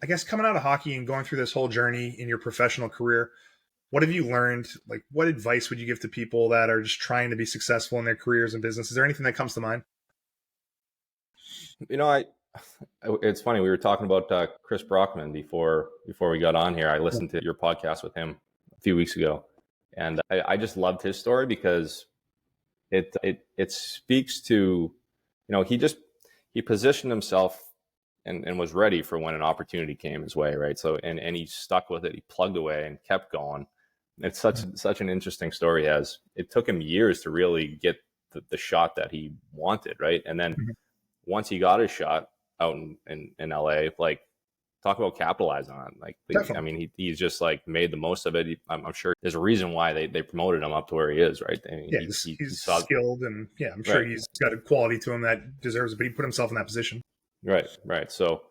I guess coming out of hockey and going through this whole journey in your professional career, what have you learned? Like, what advice would you give to people that are just trying to be successful in their careers and business? Is there anything that comes to mind? It's funny. We were talking about Chris Brockman before we got on here. I listened to your podcast with him a few weeks ago, and I just loved his story because it speaks to, he positioned himself and was ready for when an opportunity came his way, right? So and he stuck with it. He plugged away and kept going. It's such an interesting story, as it took him years to really get the shot that he wanted, right? And then once he got his shot out in LA, like, talk about capitalizing on it. Like, I mean, he's just like made the most of it. I'm sure there's a reason why they promoted him up to where he is, right? I mean, he's skilled, and I'm sure he's got a quality to him that deserves it, but he put himself in that position. Right. So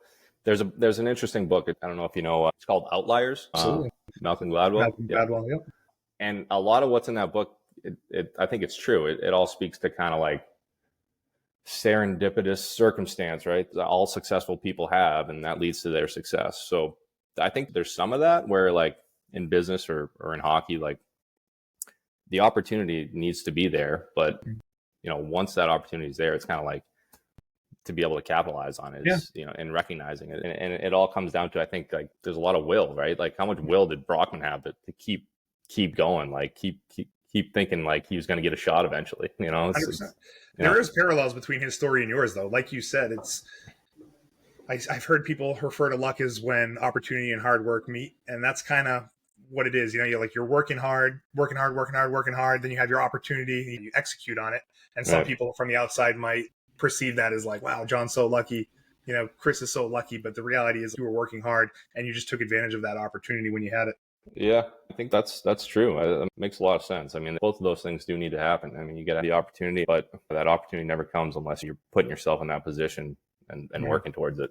there's an interesting book. I don't know if you know, it's called Outliers. Absolutely. Malcolm Gladwell. Yep. And a lot of what's in that book, I think it's true. It all speaks to kind of like serendipitous circumstance, right? That all successful people have, and that leads to their success. So I think there's some of that where, like, in business or in hockey, like, the opportunity needs to be there, but once that opportunity is there, it's kind of like, to be able to capitalize on it, and recognizing it. And it all comes down to, I think, like, there's a lot of will, right? Like, how much will did Brockman have to keep going, like keep thinking like he was going to get a shot eventually, 100%. There is parallels between his story and yours, though. Like you said, I've heard people refer to luck as when opportunity and hard work meet, and that's kind of what it is. You're working hard, then you have your opportunity and you execute on it. And some people from the outside might perceive that as like, wow, John's so lucky, Chris is so lucky. But the reality is you were working hard and you just took advantage of that opportunity when you had it. Yeah, I think that's true. It makes a lot of sense. I mean, both of those things do need to happen. I mean, you get the opportunity, but that opportunity never comes unless you're putting yourself in that position and working towards it.